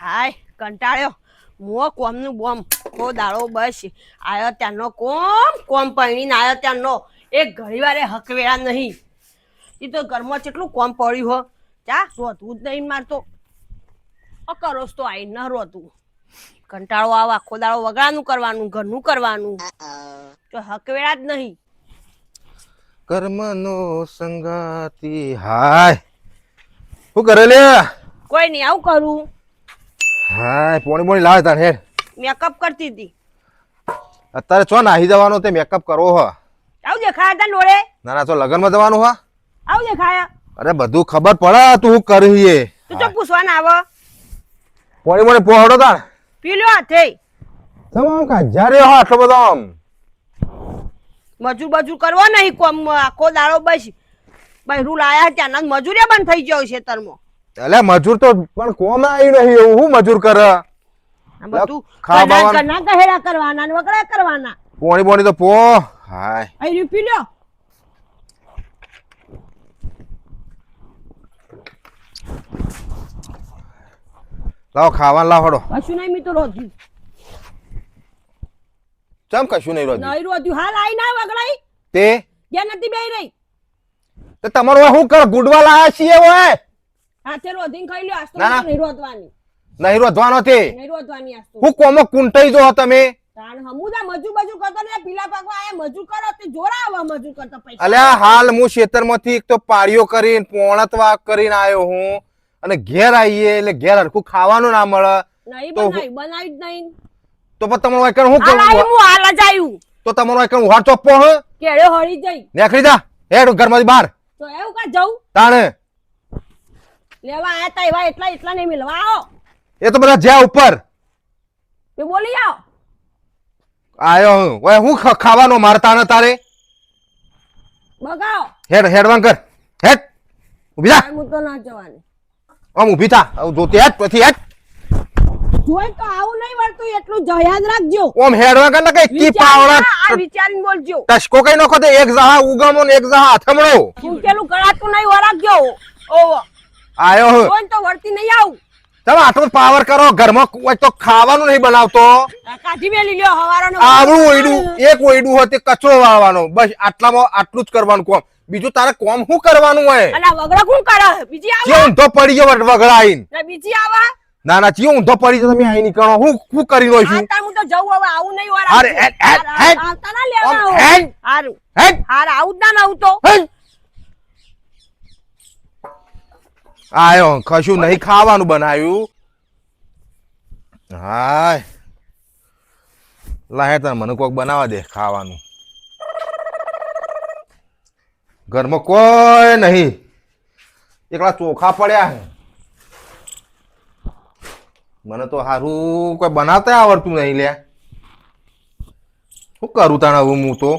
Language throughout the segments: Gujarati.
હાય કંટાળ્યો મો કોમનું બોમ કો દાડો બસ આયો ત્યાંનો કોમ પૈણીને આયો ત્યાંનો એક ઘડીવારે હકવેળા નહીં એ તો ઘરમાં કેટલું કોમ પડ્યું હો ચા રોતું જ નહીં મારતો અકરોસ તો આઈ ન રોતું કંટાળો આવ આખો દાડો વગડાનું કરવાનું ઘરનું કરવાનું તો હકવેળા જ નહીં કર્મનો સંગાતી હાય શું કરે લે કોઈ નહીં આવું કરું હાય પોણી લાવે તાર હેડ મેકઅપ કરતી હતી અત્યારે ચો નાહી જવાનો તે મેકઅપ કરવો હ આવું દેખાયા તા નોળે ના ના ચો લગનમાં જવાનું હ આવું દેખાયા અરે બધું ખબર પડે તું શું કરી તું તો પૂછવાના આવ પોણી પોહડો તાર પી લ્યો હાથે તમામ કા જારે હો આટલો બધો આમ મજૂર કરવો નહીં કોમ આખો દાડો બસ બહેરું લાયા ત્યાંના મજૂરી બંધ થઈ ગયો છે તરમાં એટલે મજૂર તો પણ કોમ આવી નહીં એવું હું મજૂર કરે બધું ખાવા ના કહેરા કરવાના ને વગડા કરવાના પોણી તો પો હાય અહીં પી લ્યો લાવો ખાવાનું લાવડો કશું નહીં મી તો રોધ્યું ચમ કશું નહીં રોજ નહીં રોધ્યું હાલ આઈ ના વગડાઈ તે જ્યાં નથી બેહી રહી તો તમારો શું કર ગુડવા લાયા છીએ ઓય હાથે રોધીને ખાઈ લ્યો આજ તો ના, ના. નહીં રોધવાની નહીં રોધવાનો તે નહીં રોધવાની આજ તો હું કોમો કુંટાઈ જો તમે તાણ હમુદા મજૂર કરતો ને પીલા પાકવા આયા મજૂર કરો તે જોરા આવા મજૂર કરતા પૈસા અલ્યા હાલ હું ખેતરમાંથી એક તો પાળીઓ કરીને પોણતવા કરીને આવ્યો હું અને ઘેર આવીએ એટલે ઘેર હરખું ખાવાનું ના મળે નહીં તો બનાવી જ નહીં તો પણ તમારું વાયકણ હું હાલ આઈ કરું હું હાલ જ આયું તો તમારું વાયકણ ઉહાડ ચોપ્પો હ કેળે હળી જઈ નેખરી જા હેડ ઘરમાંથી બહાર તો એવું કા જવું તાણે લેવા આયા તા એવા એટલા નહીં મિલવા આવો એ તો બધા જ્યાં ઉપર તે બોલી આવો આયો હું ઓય હું ખાવાનો મારતા ને તારે બગાવો હેડવાન કર હેડ ઉભી જા હું તો ના જવાની આમ ઉભી થા જોતી હેડ પછી હેડ જોઈ તો આવું નહીં વળતું એટલું યાદ રાખજો ઓમ હેડવા કર ને કઈ કી પાવડા આ વિચારીને બોલજો ટસકો કઈ નખો તે એક જહા ઉગમો ને એક જહા હાથમણો ફૂંકેલું ગળાતું નહીં વરાગજો ઓવો આયો હું જોઈ તો વળતી નહીં આવું તમે આટલો પાવર કરો ઘરમાં કોઈ તો ખાવાનું નહીં બનાવતો કાઢી મેલી લ્યો હવારાનો આવડું ઓયડું એક ઓયડું હોય તે કચરો વાળવાનો બસ આટલામાં આટલું જ કરવાનું કોમ બીજું તારે કોમ શું કરવાનું હોય અને આ વગડા કોણ કાઢે બીજી જે આવા ઊંધો પડી ગયો વગડા આઈને ને બીજી આવા ના ના જે ઊંધો પડી ગયો તમે આઈ નીકળો હું કરી રહ્યો છું આતા હું તો જવું હવે આવું નહીં વરાગ અરે હેડ આવતા ના લેવા ઓમ આવો. હેડ હારું હેડ હાર આવું જ ના આવું તો હેડ આયો કશું નહીં ખાવાનું બનાવ્યું હાય લાહે તને મને કોક બનાવવા દે ખાવાનું ઘરમાં કોઈ નહીં એકલા ચોખા પડ્યા હે મને તો હારું કોઈ બનાવતા આવડતું નહીં લે શું કરું તાણે હવે હું તો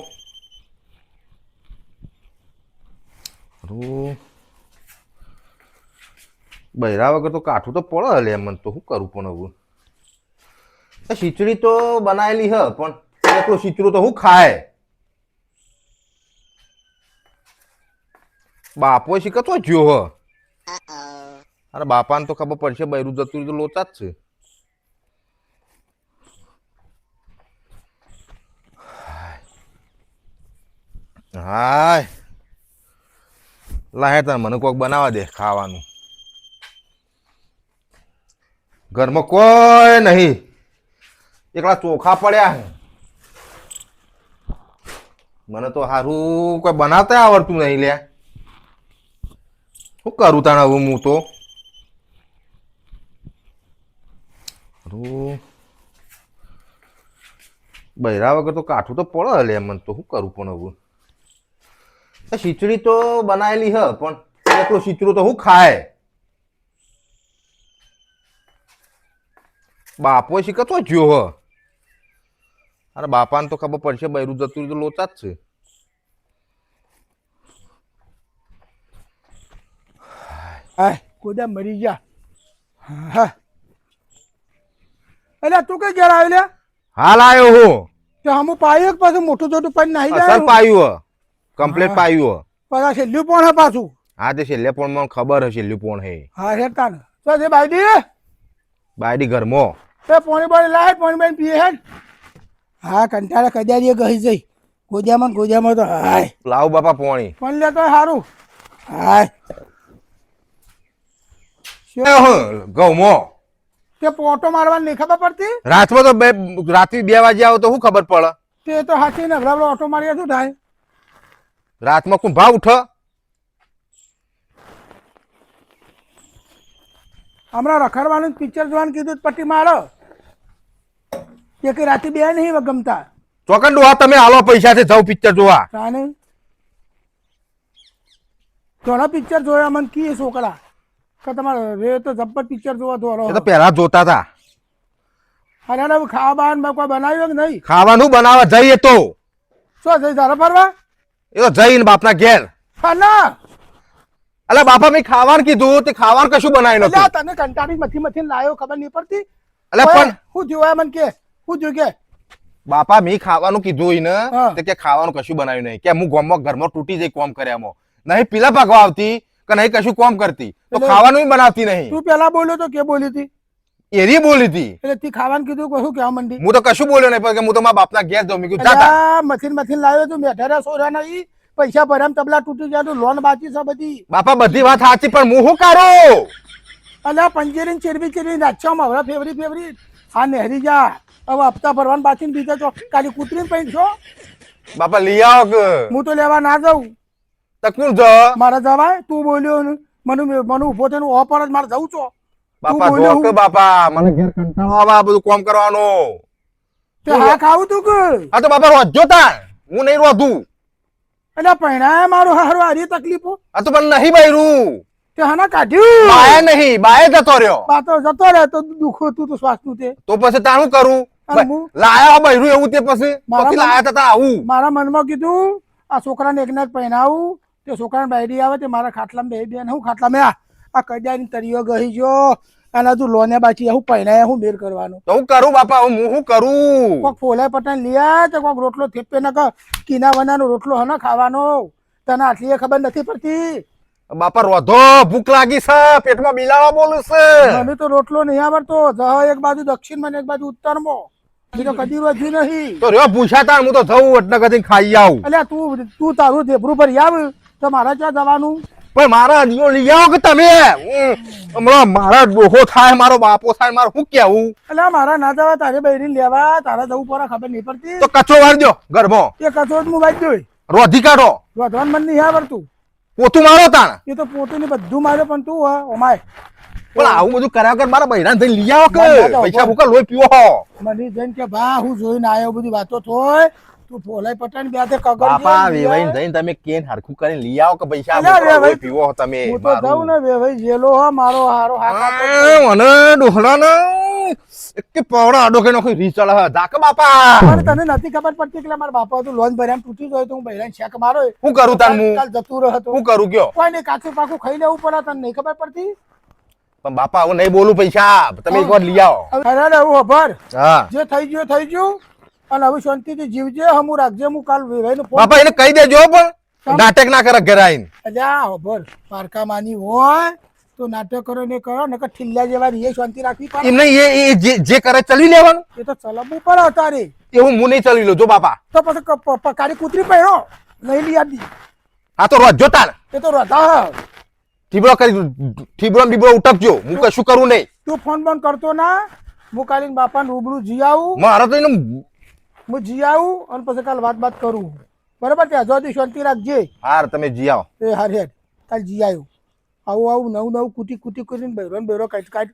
બૈરા વગર તો કાઠું તો પડે લે મને તો શું કરું પણ હવે ખીચડી તો બનાવેલી હ પણ એટલું ખીચડું તો હું ખાય બાપો શીખતો જ્યો હ અરે બાપાને તો ખબર પડશે બૈરું જતું તો લોચા જ છે હાય લાહે તને મને કોક બનાવવા દે ખાવાનું ઘરમાં કોઈ નહીં એકલા ચોખા પડ્યા હે મને તો હારું કોઈ બનાવતા આવડતું નહીં લે શું કરું તાણે હવે હું તો બૈરા વગર તો કાઠું તો પડે લે મને તો શું કરું પણ હવે ખીચડી તો બનાવેલી હ પણ એટલું ખીચડું તો હું ખાય બાપો શીખતો જ્યો હ અરે બાપાને તો ખબર પડશે બૈરું જતું તો લોચા જ છે હા કોદા મરી ગયા હા અલ્યા તું કઈ ઘેર આવી લે હાલ આવ્યો હું તો હમું પાયું પાછું મોટું જોટું પણ નાહી અસલ જાય પાયું કમ્પ્લીટ પાયું પાછા છેલ્લું પણ હે પાછું હા તે છેલ્લે પણ મને ખબર હશે છેલ્લું પણ હે હા હેતા ને તો જે બાઈડી બાયડી ઘરમાં તે પોણી બોણી લાય પોણી બોણી પીએ હેડ હા કંટાળા કજારીએ ગઈ જઈ ગોજામાં તો હાય લાવ બાપા પોણી પણ લે તો સારું હાય ઘઉંમાં તે પોટો મારવાની નહીં ખબર પડતી રાતમાં તો રાત્રે 2 વાગે આવો તો શું ખબર પડે તે તો હાથી ને બરાબર ઓટો મારીએ શું થાય રાતમાં કુંભા ઉઠ હમણાં રખડવાનું પિક્ચર જોવાનું કીધું તો પટ્ટી મારો કે રાતે બે નહીં ગમતા ચોકન ડોહા તમે હાલો પૈસા થી જાવ પિક્ચર જોવા તાને ઘણા પિક્ચર જોયા મને કી છોકરા કે તમારે રે તો જબ્બર પિક્ચર જોવા દોરો એ તો પહેલા જોતા હતા અરે અરે ખાવા બાવાનું કોઈ બનાવ્યો કે નહીં ખાવાનું બનાવવા જઈએ તો શું જઈ ધારા ફરવા એ તો જઈને બાપના ઘેર ના અલા બાપા મેં ખાવાનું કીધું તે ખાવાનું કશું બનાવી નતું અલ્યા તને કંટાળી મથી લાયો ખબર નહીં પડતી અલા પણ શું જોયા મને કે શું જોયું કે બાપા મેં ખાવાનું કીધું ને હા. તે કે ખાવાનું કશું બનાવ્યું નહીં કે હું ગામમાં ઘરમાં તૂટી જઈ કોમ કર્યામાં નહીં પીલા પાકવા આવતી કે નહીં કશું કોમ કરતી તો એટલે- ખાવાનું બનાવતી નહીં તું પેલા બોલ્યો તો કે બોલી હતી એરી બોલી હતી એટલે તી ખાવાનું કીધું કે શું કહેવા માંડી હું તો કશું બોલ્યો નહીં પણ કે હું તો મારા બાપના ઘેર જાઉં મેં કીધું જા તા. અલ્યા મથીન લાવ્યો તું મેઠારા સોરા નહીં પૈસા ભર્યા તબલા તૂટી ગયા તું લોન બાકી છે બધી બાપા બધી વાત સાચી પણ હું શું કરું અલ્યા પંજેરી ચેરવી નાચવામાં હવે ફેવરી આ નહેરી જા હવે હપ્તા ભરવાનું બાકી બીજા છો કાલી કૂતરી પૈન છો બાપા લઈ આવો કે હું તો લેવા ના જાઉં તકુર જો મારે જવાય તું બોલ્યો ને મને ઉભો થઈને ઓપર જ મારે જવું છો બાપા બોલ્યો જો કે બાપા મને ઘેર કંટાળો આવે આ બધું કોમ કરવાનું તે હા ખાવું તું કે આ તો બાપા રોજ જોતા હું નહીં રોધું એટલે પૈણા મારું હારું હારી તકલીફો આ તો પણ નહીં બૈરું તે હાના કાઢ્યું બાય નહીં બાય જતો રહ્યો પાતો જતો રહે તો દુખો તું તો શ્વાસનું તે તો પછી તારું કરું અને હું? લાયા બૈરું એવું તે પછી મારા પછી લાયા તા આવું મારા મનમાં કીધું આ છોકરાને એકને જ પહેરાવું તે છોકરાને બાયડી આવે તે મારા ખાટલામાં બે બેન હું ખાટલામાં આ કડિયાની તરીઓ ગઈ જો અને તું લોને બાચી હું પહેરાય હું મેર કરવાનો તો હું કરું બાપા હું શું કરું કોક ફોલાય પટાઈને લીયા તો કોક રોટલો થેપે ન કીના બનાનો રોટલો હને ખાવાનો તને આટલી ખબર નથી પડતી બાપા રોધો ભૂખ લાગી છે પેટમાં બિલાવા બોલું છે મને તો રોટલો નહીં આવડતો જહ એક બાજુ દક્ષિણમાં ને એક બાજુ ઉત્તરમાં મેં તો કદી રોજી નહીં તો રહ્યો પૂછાતા હું તો જઉં એટલે કદી ખાઈ આવું અલ્યા તું તારું ઝેબરું ભરી આવ તો મારા ક્યાં જવાનું પણ મારા દીવો લઈ આવો કે તમે હમણાં મારા ડોહો થાય મારો બાપો થાય મારે શું કેવું અલ્યા મારા ના જવા તારે બૈરી લેવા તારા જવું પડે ખબર નહીં પડતી તો કચો વાળજો ઘરમાં એ કચોટ હું વાંચ જોઈ રોધી કાઢો વધવાન મન નહીં આવડતું પોતું મારો તાણ એ તો પોતે ને બધું મારે પણ તું ઓમાય પણ આવું બધું કર્યા કર મારા બૈરાને થઈને લઈ આવો કે ના, ના, પૈસા ઉભો. ભૂકા લોહી પીવો હો મને જઈને કે ભા હું જોઈને આવ્યો બધી વાતો થોય તું ફોલાઈ પટાઈને બે હાથે કગર બાપા દે, વેવાઈને જઈને તમે કેન હરખું કરીને લઈ આવો કે પૈસા અલ્યા, ભૂકા લોહી વેવાઈ, પીવો હો તમે હું તો જાઉં ને બે ભાઈ જેલો હો મારો હારો હાકા મને ડોહલા ને એક પાવડા આડો કે નોખી રીચળ હ ધાક બાપા પણ તને નથી ખબર પડતી કે મારા બાપા તું લોન ભર્યા તૂટી જાય તો હું બૈરાને શેક મારો હું કરું તાન હું કાલ જતું રહે તો હું કરું કયો કોઈ નહીં કાચું પાકું ખાઈ લેવું પડે તને નહીં ખબર પડતી પણ બાપા હું નહીં બોલું પૈસા તમે એક વાર લઈ આવો અરે અરે હું ખબર હા જે થઈ ગયું અને હવે શાંતિથી જીવજે હમું રાખજે હું કાલ વેવાઈને ફોન બાપા એને કહી દેજો પણ નાટક ના કરે ઘરે આવીને અલ્યા ખબર પારકા માની હોય તો નાટક કરો ને કરો નકર ઠિલ્લા જેવા રીએ શાંતિ રાખવી પડે એમને એ જે કરે ચલી લેવાનું એ તો ચલાવવું પડે તારે એવું હું નહીં ચલી લઉં જો બાપા તો પછી કાળી કૂતરી પહેરો નહીં લઈ આપી આ તો રોજ જોતા ને એ તો રધા ઠીબડો કરી ઠીબડો બીબડો ઉટકજો હું કશું કરું નહીં તું ફોન બોન કરતો ના હું કાલી બાપાને રૂબરૂ જી આવું મારે તો એને હું જી આવું અને પછી કાલ વાત કરું બરાબર ત્યાં જોદી શાંતિ રાખજે હાર તમે જી આવો એ હાર હેડ કાલ જી આવ્યું આવું નવું કૂટી કરીને બૈરો કાઢ